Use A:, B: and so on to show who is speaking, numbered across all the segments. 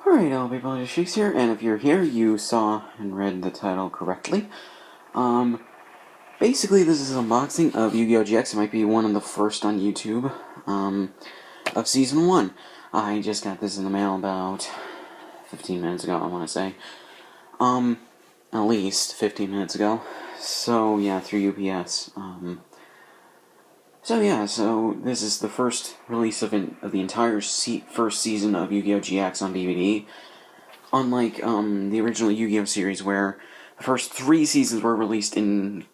A: Alright, everybody, Shakes here, and if you're here, you saw and read the title correctly. Basically, this is an unboxing of Yu-Gi-Oh! GX. It might be one of the first on YouTube, of Season 1. I just got this in the mail about 15 minutes ago, I want to say. At least 15 minutes ago. So, yeah, through UPS. So this is the first release of the entire first season of Yu-Gi-Oh! GX on DVD. Unlike the original Yu-Gi-Oh! Series, where the first 3 seasons were released in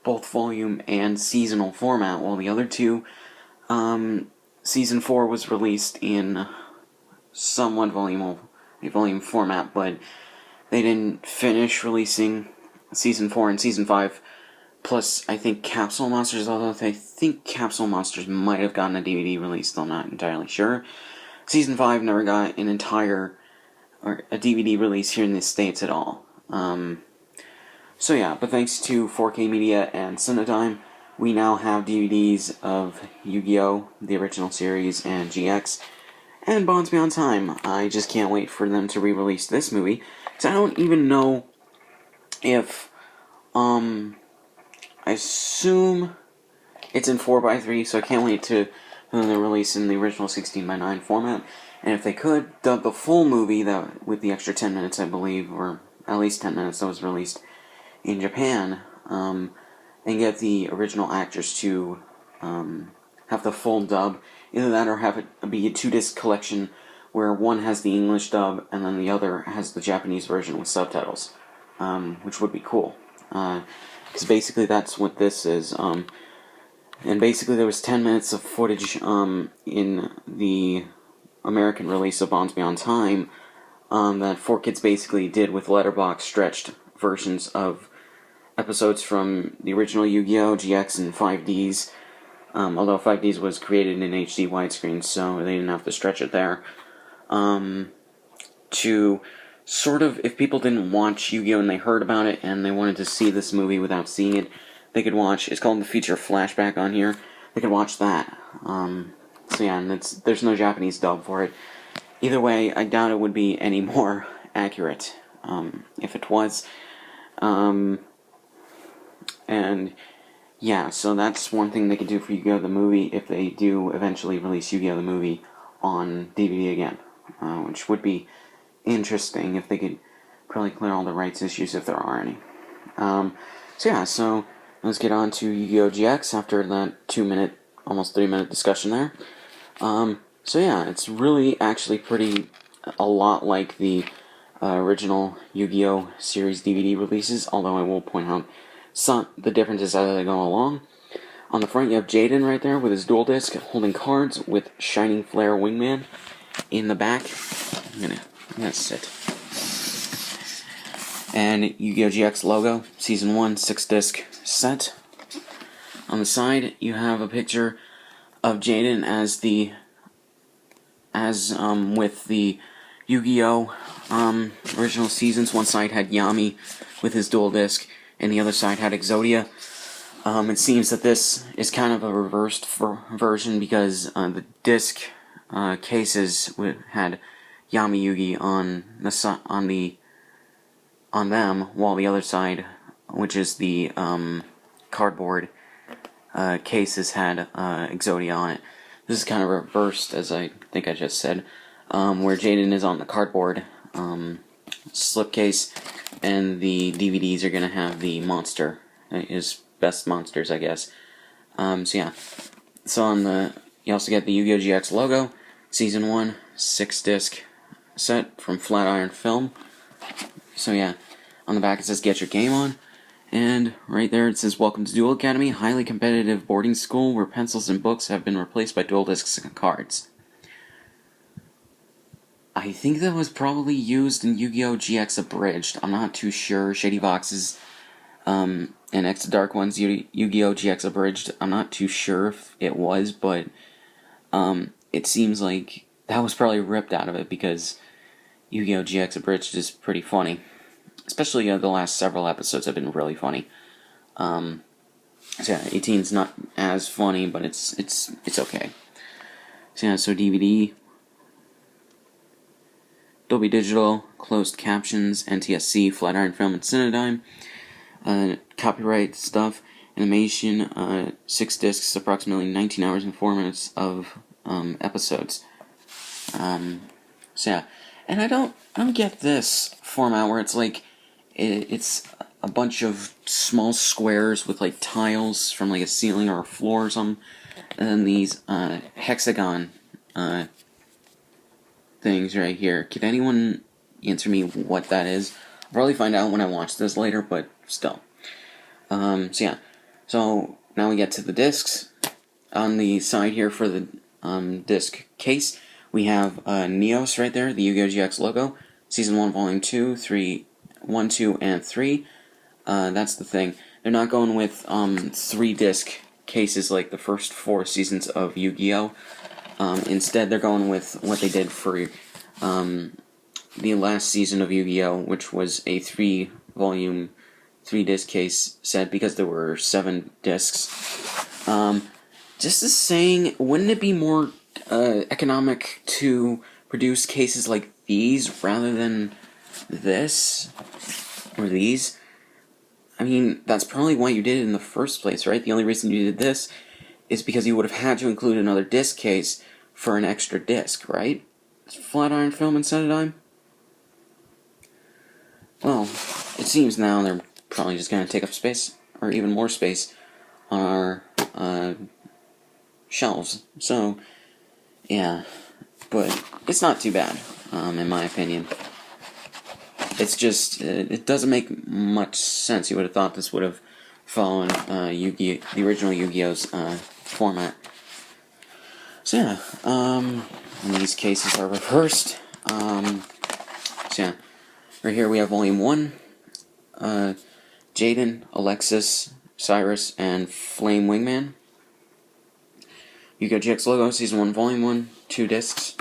A: both volume and seasonal format, while the other 2, Season 4 was released in somewhat volume format, but they didn't finish releasing Season 4 and Season 5. Plus, I think Capsule Monsters, although I think Capsule Monsters might have gotten a DVD release, I'm not entirely sure. Season 5 never got a DVD release here in the States at all. So yeah, but thanks to 4K Media and Cinetime, we now have DVDs of Yu-Gi-Oh!, the original series, and GX, and Bonds Beyond Time. I just can't wait for them to re-release this movie, because I don't even know if, I assume it's in 4x3, so I can't wait for them to release in the original 16:9 format. And if they could, dub the full movie with the extra 10 minutes, I believe, or at least 10 minutes that was released in Japan, and get the original actors to have the full dub. Either that or have it be a 2-disc collection where one has the English dub and then the other has the Japanese version with subtitles, which would be cool. Because basically that's what this is. And basically there was 10 minutes of footage in the American release of Bonds Beyond Time that 4Kids basically did with letterbox stretched versions of episodes from the original Yu-Gi-Oh! GX and 5Ds. Although 5Ds was created in HD widescreen, so they didn't have to stretch it there. To sort of, if people didn't watch Yu-Gi-Oh! And they heard about it and they wanted to see this movie without seeing it, they could watch, it's called the feature flashback on here, they could watch that. So yeah, and there's no Japanese dub for it. Either way, I doubt it would be any more accurate, if it was. And yeah, so that's one thing they could do for Yu-Gi-Oh! The movie if they do eventually release Yu-Gi-Oh! The movie on DVD again, which would be interesting if they could probably clear all the rights issues if there are any. So let's get on to Yu-Gi-Oh! GX after that 2-minute, almost 3-minute discussion there. So yeah, it's really actually a lot like the original Yu-Gi-Oh! Series DVD releases, although I will point out the differences as they go along. On the front you have Jaden right there with his dual disc holding cards with Shining Flare Wingman. In the back, I'm gonna sit. And Yu-Gi-Oh! GX logo, Season 1, 6-disc set. On the side, you have a picture of Jaden with the Yu-Gi-Oh! Original seasons. One side had Yami with his dual disc, and the other side had Exodia. It seems that this is kind of a reversed version because the disc cases had Yami Yugi on them, while the other side, which is the cardboard cases, had Exodia on it. This is kind of reversed, as I think I just said, where Jaden is on the cardboard slipcase, and the DVDs are going to have the monster, his best monsters, I guess. So yeah, so you also get the Yu-Gi-Oh! GX logo, Season 1, 6-disc set from Flatiron Film. So yeah, on the back it says "Get your game on," and right there it says "Welcome to Duel Academy, highly competitive boarding school where pencils and books have been replaced by dual discs and cards." I think that was probably used in Yu-Gi-Oh! GX Abridged. I'm not too sure. Shady Boxes and X Dark Ones Yu-Gi-Oh! GX Abridged. I'm not too sure if it was, but it seems like that was probably ripped out of it because Yu-Gi-Oh! GX Abridged is pretty funny. Especially the last several episodes have been really funny. So yeah, 18's not as funny, but it's okay. So yeah, so DVD. Dolby Digital, closed captions, NTSC, Flatiron Film, and Cinedigm. Copyright stuff, animation, 6 discs, approximately 19 hours and 4 minutes of episodes. So yeah, and I don't get this format where it's like it's a bunch of small squares with like tiles from like a ceiling or a floor or something, and then these hexagon things right here. Can anyone answer me what that is? I'll probably find out when I watch this later, but still. So yeah, so now we get to the discs. On the side here for the disc case, we have Neos right there, the Yugioh GX logo, Season 1, Volume 2, 3, 1, 2, and 3. That's the thing. They're not going with 3-disc cases like the first 4 seasons of Yugioh. Instead, they're going with what they did for the last season of Yugioh, which was a 3-volume, 3-disc case set because there were 7 discs. Just as saying, wouldn't it be more economic to produce cases like these rather than this or these? I mean, that's probably why you did it in the first place, right? The only reason you did this is because you would have had to include another disc case for an extra disc, right? Flatiron Film and Cinedigm? Well, it seems now they're probably just going to take up space, or even more space, on our shelves. So, yeah, but it's not too bad, in my opinion. It's just, it doesn't make much sense. You would have thought this would have followed the original Yu-Gi-Oh's format. So yeah, and these cases are reversed. So yeah, right here we have Volume 1, Jaden, Alexis, Cyrus, and Flame Wingman. Yugioh GX logo, Season 1, Volume 1, 2 discs.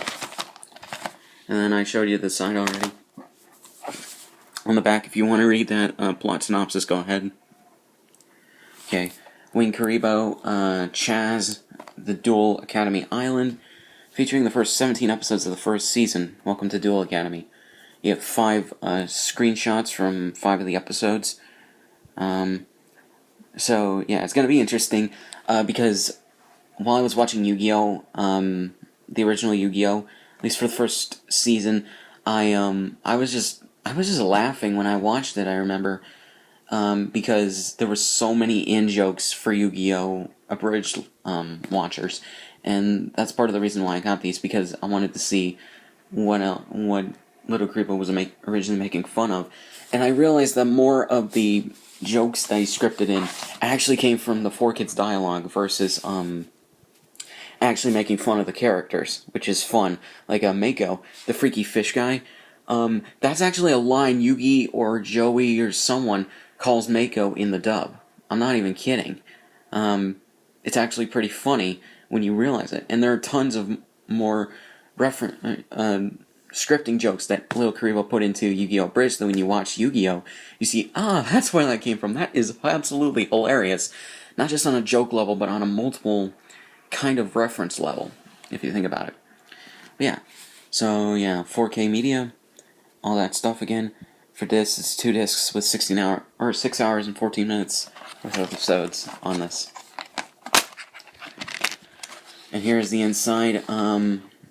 A: And then I showed you the side already. On the back, if you want to read that plot synopsis, go ahead. Okay, Wing Karibo, Chaz, The Duel Academy Island, featuring the first 17 episodes of the first season. Welcome to Duel Academy. You have 5 screenshots from 5 of the episodes. So, yeah, it's going to be interesting, because while I was watching Yu-Gi-Oh!, the original Yu-Gi-Oh!, at least for the first season, I was just laughing when I watched it, I remember, because there were so many in-jokes for Yu-Gi-Oh! Abridged watchers, and that's part of the reason why I got these, because I wanted to see what Little Creeper was originally making fun of, and I realized that more of the jokes that he scripted in actually came from the 4Kids dialogue versus actually making fun of the characters, which is fun. Like Mako, the freaky fish guy, that's actually a line Yugi or Joey or someone calls Mako in the dub. I'm not even kidding. It's actually pretty funny when you realize it. And there are tons of more scripting jokes that Little Karibo put into Yu-Gi-Oh! Bridge that when you watch Yu-Gi-Oh! You see, that's where that came from. That is absolutely hilarious. Not just on a joke level, but on a multiple kind of reference level, if you think about it. But yeah, so yeah, 4K media, all that stuff again. For this, it's 2 discs with 6 hours and 14 minutes worth of episodes on this. And here's the inside.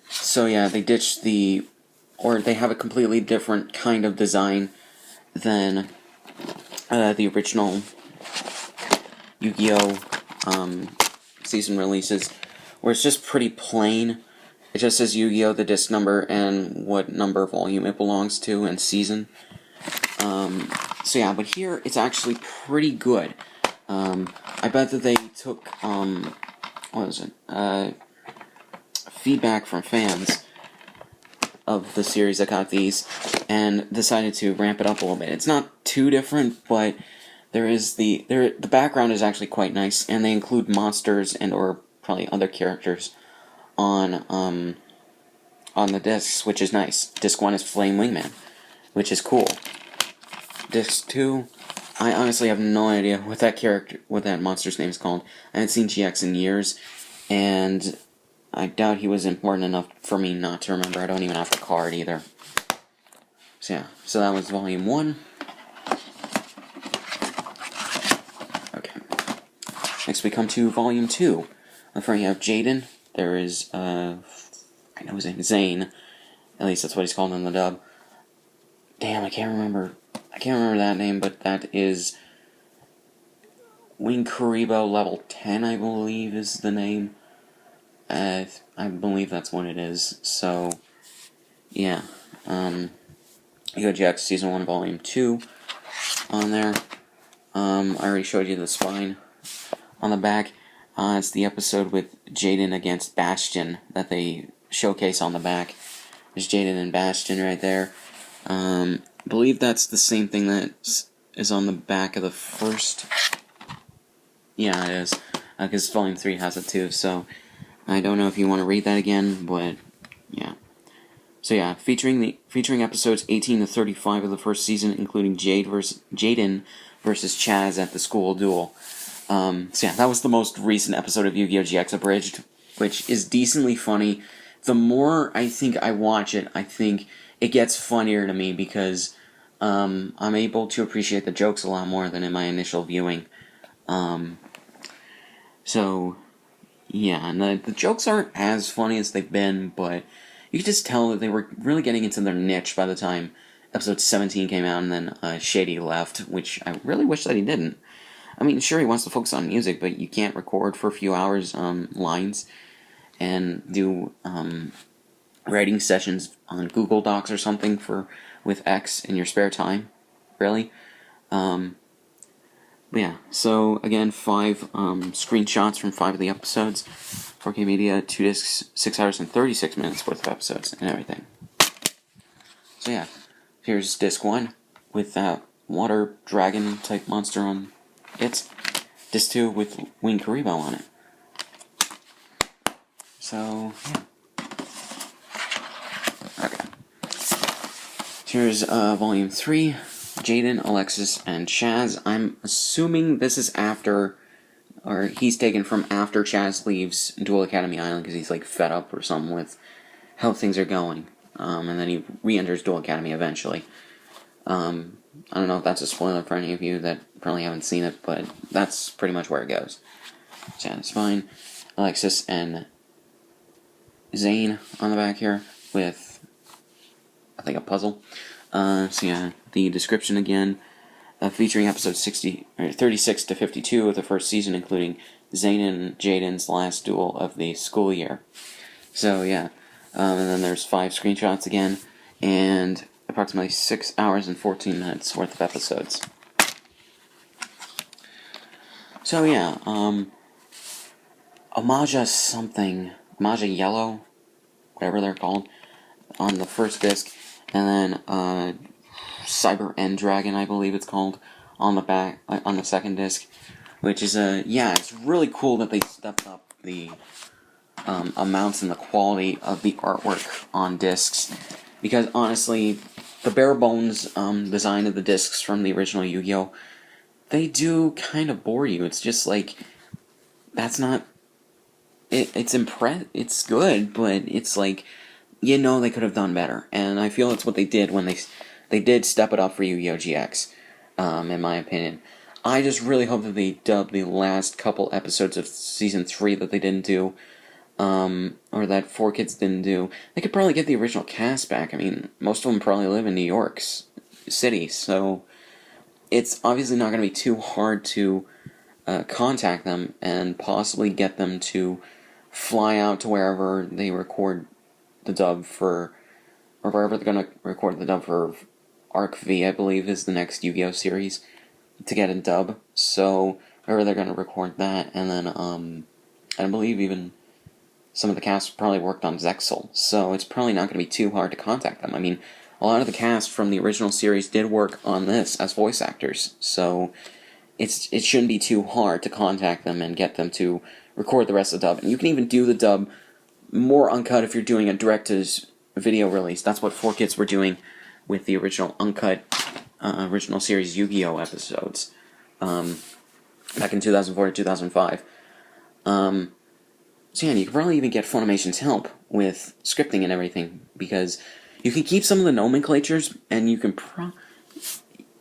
A: So yeah, they ditched they have a completely different kind of design than the original Yu-Gi-Oh! Season releases, where it's just pretty plain. It just says Yu-Gi-Oh! The disc number and what number volume it belongs to and season. So yeah, but here it's actually pretty good. I bet that they took feedback from fans of the series that got these and decided to ramp it up a little bit. It's not too different, but there is the background is actually quite nice, and they include monsters and or probably other characters on the discs, which is nice. Disc 1 is Flame Wingman, which is cool. Disc 2, I honestly have no idea what that monster's name is called. I haven't seen GX in years, and I doubt he was important enough for me not to remember. I don't even have the card either. So yeah, so that was Volume 1. Okay. Next we come to Volume 2. Where you have Jaden. There is, I know his name is Zane. At least that's what he's called in the dub. Damn, I can't remember that name, but that is Wing Kuribo level 10, I believe is the name. I believe that's what it is. So, yeah. Yugioh Season 1, Volume 2 on there. I already showed you the spine on the back. It's the episode with Jaden against Bastion that they showcase on the back. There's Jaden and Bastion right there. I believe that's the same thing that is on the back of the first. Yeah, it is. Because Volume 3 has it too, so I don't know if you want to read that again, but yeah. So yeah, featuring episodes 18 to 35 of the first season, including Jaden versus Chaz at the school duel. So yeah, that was the most recent episode of Yu-Gi-Oh! GX Abridged, which is decently funny. The more I think I watch it, I think it gets funnier to me because I'm able to appreciate the jokes a lot more than in my initial viewing. So yeah, and the jokes aren't as funny as they've been, but you could just tell that they were really getting into their niche by the time episode 17 came out, and then Shady left, which I really wish that he didn't. I mean, sure, he wants to focus on music, but you can't record for a few hours lines and do writing sessions on Google Docs or something with X in your spare time, really. Yeah, so again, 5 screenshots from 5 of the episodes. 4K Media, 2 discs, 6 hours and 36 minutes worth of episodes and everything. So yeah, here's disc 1 with that water dragon type monster on it. Disc 2 with Wing Kuribo on it. So, yeah. Okay. Here's Volume 3. Jaden, Alexis, and Chaz. I'm assuming this is after, or he's taken from after Chaz leaves Duel Academy Island because he's like fed up or something with how things are going. And then he re-enters Duel Academy eventually. I don't know if that's a spoiler for any of you that probably haven't seen it, but that's pretty much where it goes. So yeah, it's fine. Alexis and Zane on the back here with, I think, a puzzle. So yeah, the description again, featuring episodes 36 to 52 of the first season, including Zane and Jaden's last duel of the school year. So yeah, and then there's 5 screenshots again, and approximately 6 hours and 14 minutes worth of episodes. So yeah, Amaja Yellow, whatever they're called, on the first disc, and then Cyber End Dragon, I believe it's called, on the back, on the second disc, which is yeah, it's really cool that they stepped up the amounts and the quality of the artwork on discs, because honestly, the bare bones design of the discs from the original Yu-Gi-Oh, they do kind of bore you. It's just like, that's not, it's good, but it's like, you know, they could have done better, and I feel that's what they did when they did step it up for Yu-Gi-Oh! GX, in my opinion. I just really hope that they dub the last couple episodes of Season 3 that they didn't do, or that 4Kids didn't do. They could probably get the original cast back. I mean, most of them probably live in New York City, so it's obviously not going to be too hard to contact them and possibly get them to fly out to wherever they record the dub for, or wherever they're going to record the dub for Arc V, I believe, is the next Yu-Gi-Oh! Series, to get a dub. So, wherever they're going to record that, and then, I believe even some of the cast probably worked on Zexal, so it's probably not going to be too hard to contact them. I mean, a lot of the cast from the original series did work on this as voice actors, so it shouldn't be too hard to contact them and get them to record the rest of the dub. And you can even do the dub more uncut if you're doing a direct-to-video release. That's what 4Kids were doing with the original uncut, original series Yu-Gi-Oh! Episodes, back in 2004 to 2005. So yeah, you could probably even get Funimation's help with scripting and everything, because You can keep some of the nomenclatures, and you can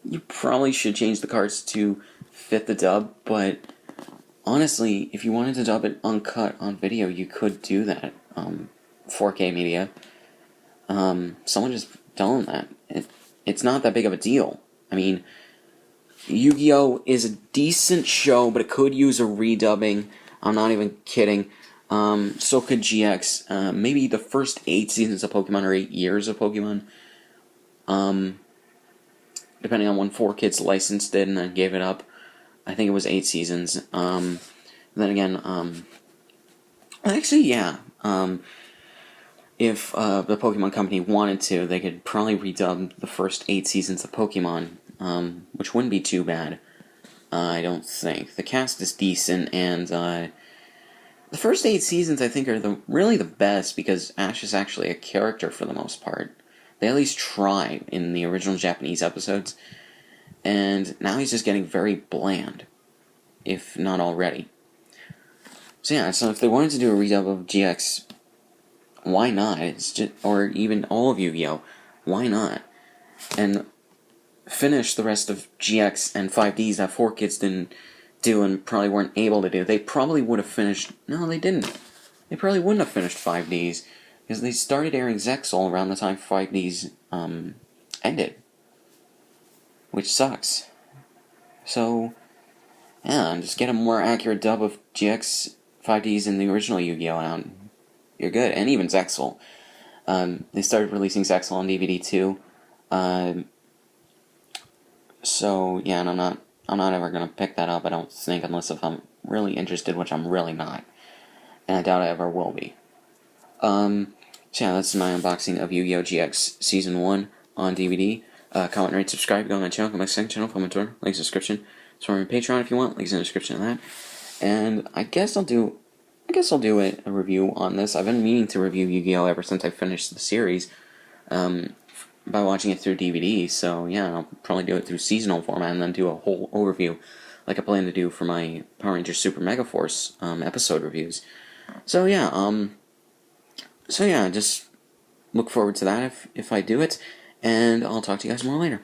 A: you probably should change the cards to fit the dub, but honestly, if you wanted to dub it uncut on video, you could do that. 4K media. Someone just telling that. It's not that big of a deal. I mean, Yu-Gi-Oh! Is a decent show, but it could use a redubbing. I'm not even kidding. So could GX. Maybe the first 8 seasons of Pokemon or 8 years of Pokemon. Depending on when 4Kids licensed it and then gave it up. I think it was 8 seasons. Then again, actually, yeah. If the Pokemon Company wanted to, they could probably redub the first 8 seasons of Pokemon, which wouldn't be too bad. I don't think. The cast is decent, and the first 8 seasons I think are really the best because Ash is actually a character for the most part. They at least try in the original Japanese episodes, and now he's just getting very bland, if not already. So yeah, so if they wanted to do a redub of GX, why not? It's just, or even all of Yu-Gi-Oh, why not? And finish the rest of GX and 5Ds that 4Kids didn't do and probably weren't able to do. They probably would have finished. No, they didn't. They probably wouldn't have finished 5Ds because they started airing Zexal around the time 5Ds ended, which sucks. So yeah, just get a more accurate dub of GX 5Ds in the original Yu-Gi-Oh out. You're good, and even Zexal. They started releasing Zexal on DVD too. So yeah, and I'm not ever gonna pick that up. I don't think, unless if I'm really interested, which I'm really not, and I doubt I ever will be. So yeah, that's my unboxing of Yu-Gi-Oh! GX Season 1 on DVD. Comment, rate, subscribe, go on my channel, go on my second channel, follow my Twitter, links in the description. Support my Patreon if you want, links in the description of that. And I guess I'll do a review on this. I've been meaning to review Yu-Gi-Oh! Ever since I finished the series, by watching it through DVD, so yeah, I'll probably do it through seasonal format and then do a whole overview, like I plan to do for my Power Rangers Super Mega Force episode reviews. So yeah, just look forward to that if I do it, and I'll talk to you guys more later.